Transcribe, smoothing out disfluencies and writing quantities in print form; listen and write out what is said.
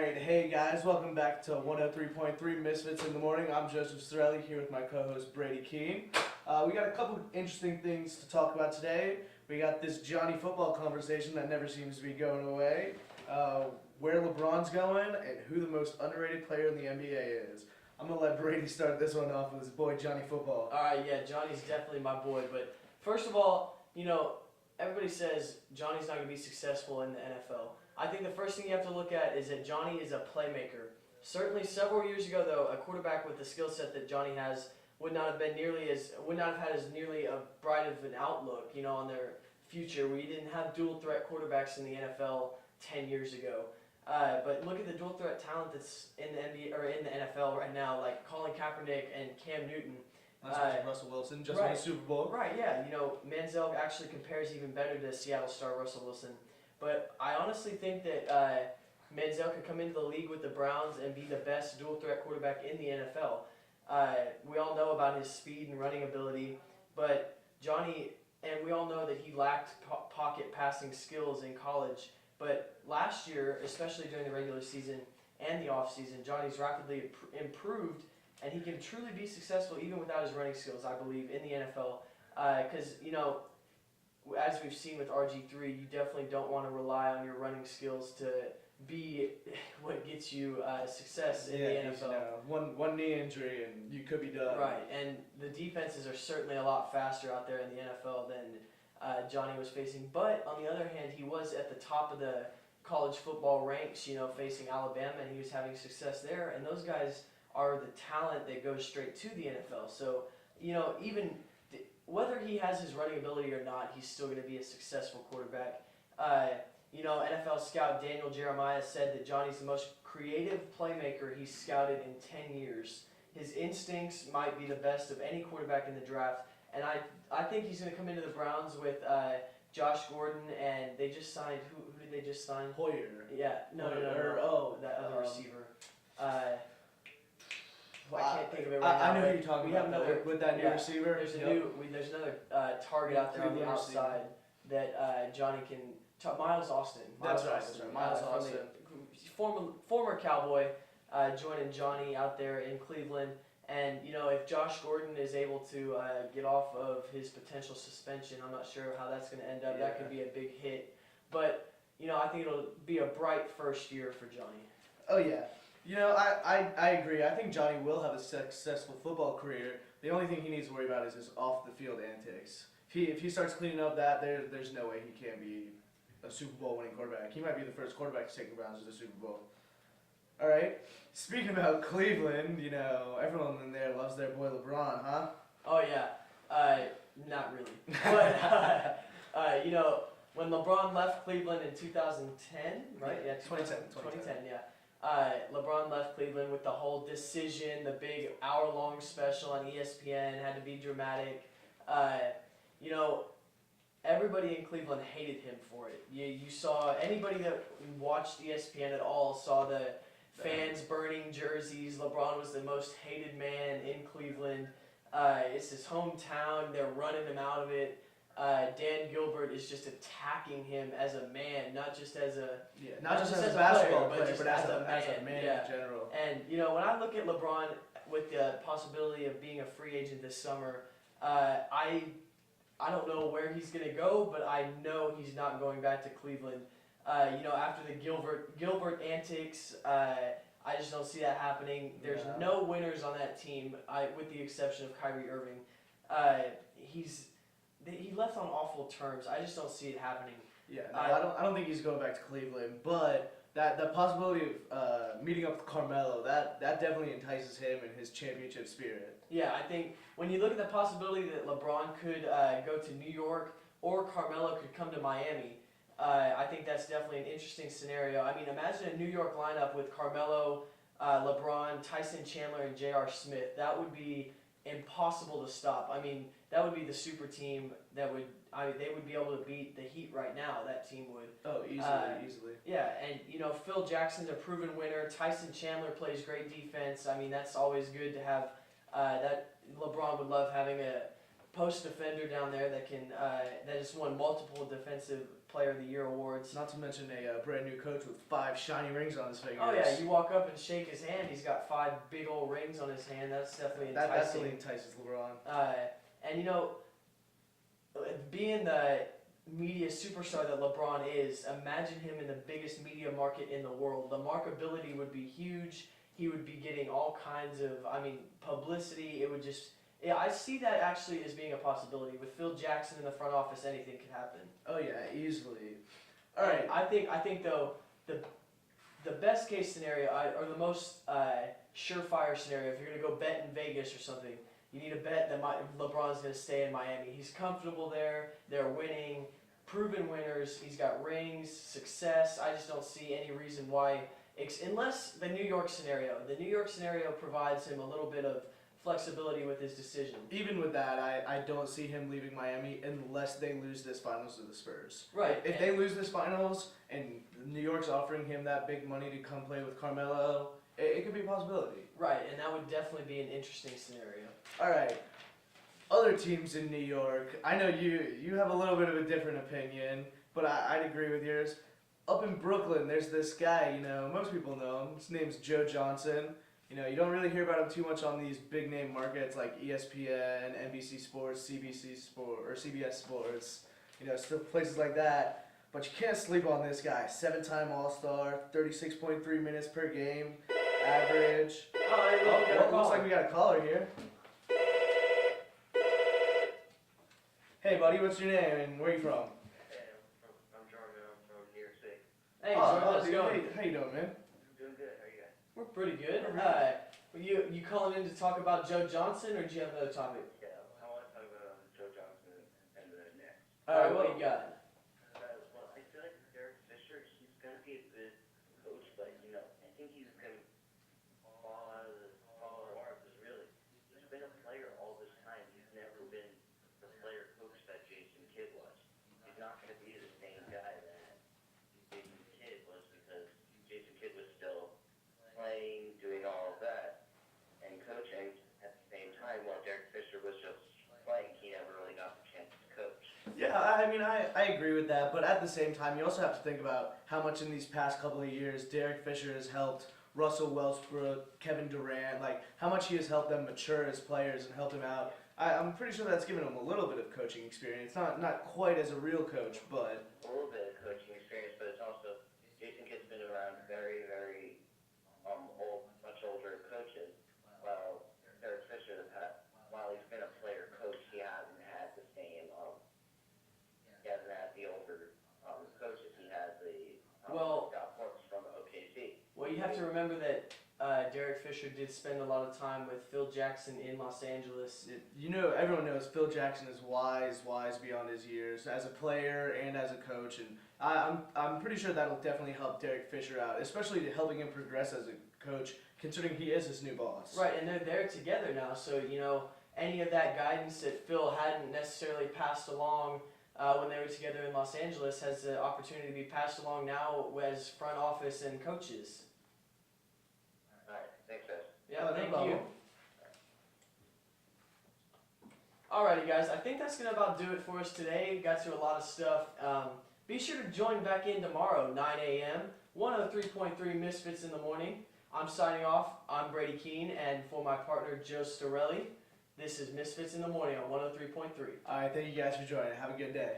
Alright, hey guys, welcome back to 103.3 Misfits in the Morning. I'm Joseph Sorelli here with my co-host Brady Keene. We got a couple interesting things to talk about today. We got this Johnny football conversation that never seems to be going away, where LeBron's going, and who the most underrated player in the NBA is. I'm going to let Brady start this one off with his boy Johnny football. Alright, yeah, Johnny's definitely my boy, but first of all, everybody says Johnny's not going to be successful in the NFL. I think the first thing you have to look at is that Johnny is a playmaker. Certainly several years ago, though, a quarterback with the skill set that Johnny has would not have had as nearly a bright of an outlook, on their future. We didn't have dual threat quarterbacks in the NFL 10 years ago. But look at the dual threat talent that's in the NBA or in the NFL right now, like Colin Kaepernick and Cam Newton. Russell Wilson just won a Super Bowl. Right, yeah. Manziel actually compares even better to Seattle star Russell Wilson. But I honestly think that Manziel could come into the league with the Browns and be the best dual threat quarterback in the NFL. We all know about his speed and running ability, but Johnny, and we all know that he lacked pocket passing skills in college. But last year, especially during the regular season and the offseason, Johnny's rapidly improved, and he can truly be successful even without his running skills, I believe, in the NFL. Because, as we've seen with RG3, you definitely don't want to rely on your running skills to be what gets you success in the NFL. One knee injury and you could be done. Right, and the defenses are certainly a lot faster out there in the NFL than Johnny was facing. But on the other hand, he was at the top of the college football ranks, facing Alabama, and he was having success there. And those guys are the talent that goes straight to the NFL. So, even whether he has his running ability or not, he's still going to be a successful quarterback. NFL scout Daniel Jeremiah said that Johnny's the most creative playmaker he's scouted in 10 years. His instincts might be the best of any quarterback in the draft, and I think he's going to come into the Browns with Josh Gordon, and they just signed, who did they just sign? Hoyer. Yeah, no. That other receiver. I can't think of it right now. I know who you're talking about. Another with that new receiver. There's another target out there on the outside that Johnny can. Miles Austin. That's right. Miles Austin, former Cowboy, joining Johnny out there in Cleveland. And if Josh Gordon is able to get off of his potential suspension, I'm not sure how that's going to end up. Yeah. That could be a big hit. But I think it'll be a bright first year for Johnny. Oh yeah. I agree. I think Johnny will have a successful football career. The only thing he needs to worry about is his off-the-field antics. If he starts cleaning up that, there's no way he can be a Super Bowl winning quarterback. He might be the first quarterback to take the Browns to the Super Bowl. All right. Speaking about Cleveland, everyone in there loves their boy LeBron, huh? Oh yeah. Not really. But when LeBron left Cleveland in 2010, right? Yeah, 2010. Yeah. LeBron left Cleveland with the whole decision, the big hour-long special on ESPN, had to be dramatic. Everybody in Cleveland hated him for it. You saw, anybody that watched ESPN at all saw the fans burning jerseys. LeBron was the most hated man in Cleveland. It's his hometown. They're running him out of it. Dan Gilbert is just attacking him as a man, not just as a not just as a basketball player, but as a man in general. And when I look at LeBron with the possibility of being a free agent this summer, I don't know where he's going to go, but I know he's not going back to Cleveland. After the Gilbert antics, I just don't see that happening. There's no winners on that team, with the exception of Kyrie Irving. He left on awful terms. I just don't see it happening. Yeah, I don't think he's going back to Cleveland, but the possibility of meeting up with Carmelo, that definitely entices him and his championship spirit. Yeah, I think when you look at the possibility that LeBron could go to New York or Carmelo could come to Miami, I think that's definitely an interesting scenario. I mean, imagine a New York lineup with Carmelo, LeBron, Tyson Chandler, and J.R. Smith. That would be impossible to stop. I mean, that would be the super team that they would be able to beat the Heat right now. That team would. Oh, easily. Yeah, and Phil Jackson's a proven winner. Tyson Chandler plays great defense. I mean, that's always good to have. That LeBron would love having a post defender down there that can that has won multiple defensive Player of the Year awards. Not to mention a brand new coach with 5 shiny rings on his fingers. Oh yeah, you walk up and shake his hand. He's got 5 big old rings on his hand. That's definitely enticing. That definitely entices LeBron. And you know, being the media superstar that LeBron is, imagine him in the biggest media market in the world. The markability would be huge. He would be getting all kinds of, publicity. It would just, yeah, I see that actually as being a possibility. With Phil Jackson in the front office, anything could happen. Oh yeah, easily. All right. I think though, the best case scenario, or the most surefire scenario, if you're gonna go bet in Vegas or something, you need a bet that LeBron's gonna stay in Miami. He's comfortable there. They're winning, proven winners. He's got rings, success. I just don't see any reason why, unless the New York scenario. The New York scenario provides him a little bit of flexibility with his decision. Even with that, I don't see him leaving Miami unless they lose this finals to the Spurs. Right. If they lose this finals and New York's offering him that big money to come play with Carmelo, it could be a possibility. Right, and that would definitely be an interesting scenario. All right. Other teams in New York, I know you have a little bit of a different opinion, but I'd agree with yours. Up in Brooklyn, there's this guy, most people know him. His name's Joe Johnson. You don't really hear about him too much on these big name markets like ESPN, NBC Sports, CBC Sport, or CBS Sports, stuff, places like that. But you can't sleep on this guy. 7-time All-Star, 36.3 minutes per game, average. Looks like we got a caller here. Hey, buddy, what's your name and where are you from? Hey, I'm Jordan. I'm from New York City. Hey, Jordan, how's it dude, going? How you doing, man? I'm doing good. How are you guys? We're pretty good. You calling in to talk about Joe Johnson, or do you have another topic? Yeah, I want to talk about Joe Johnson and the Knicks. Alright, what you got? Well, I feel like Derek Fisher, he's going to be a good coach, but, I think he's going to fall out of the mark because really, he's been a player all this time. He's never been the player coach that Jason Kidd was. He's not going to be the same guy that Jason Kidd was because Jason Kidd was still playing, doing all of that, and coaching at the same time while Derek Fisher was just playing. He never really got the chance to coach. Yeah, I agree with that, but at the same time, you also have to think about how much in these past couple of years Derek Fisher has helped Russell Westbrook, Kevin Durant, like how much he has helped them mature as players and helped them out. I'm pretty sure that's given him a little bit of coaching experience, not quite as a real coach, but A little bit of coaching experience, but it's also Jason Kidd's been around very, very much older coaches, while Derek Fisher, while he's been a player coach, he hasn't had the same, he hasn't had the older coaches. He had the Scott Brooks from OKC. Well, you have to remember that Derek Fisher did spend a lot of time with Phil Jackson in Los Angeles. everyone knows Phil Jackson is wise beyond his years as a player and as a coach, and I'm pretty sure that'll definitely help Derek Fisher out, especially helping him progress as a coach, considering he is his new boss. Right, and they're there together now, so any of that guidance that Phil hadn't necessarily passed along when they were together in Los Angeles has the opportunity to be passed along now as front office and coaches. Alright, thanks, guys. Yeah, No thank you. problem. Alrighty, guys, I think that's gonna about do it for us today. Got to a lot of stuff. Be sure to join back in tomorrow, 9 a.m. 103.3 Misfits in the morning. I'm signing off. I'm Brady Keene, and for my partner Joe Storelli, this is Misfits in the morning on 103.3. All right, thank you guys for joining. Have a good day.